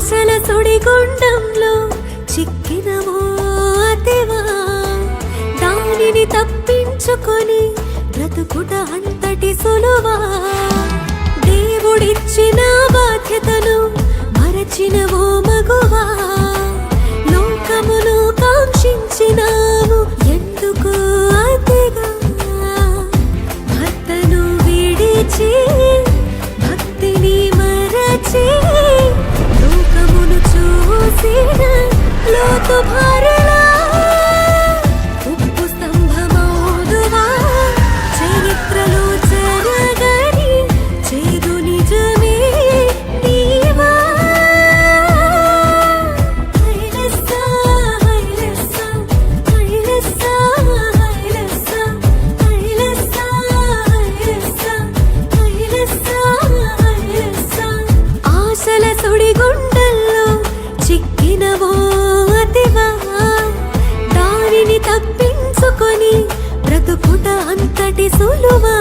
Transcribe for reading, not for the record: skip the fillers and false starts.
ఆశల సుడిగుండంలో చిక్కినవో అతివా, దానిని తప్పించుకొని బ్రతుకుట అంతటి సులువా. దేవుడిచ్చిన బాధ్యతను మరచినవో మగువా, లోకమును కాంక్షించినావు ఎందుకు అతిగా. భర్తను విడిచి భక్తిని మరచి లోకమును చూసిన లోతు భారలా, ఉప్పు స్తంభమౌదువా, చరిత్రలో జరగని చేదు నిజమే నీవా. హైలెస్సా హైలెస్సా హైలెస్సా హైలెస్సా హైలెస్సా హైలెస్సా హైలెస్సా హైలెస్సా. ఆశల సుడిగుండల్లో చిక్కినవో అతివా, దానిని తప్పించుకొని బ్రతుకుట అంతటి సులువా.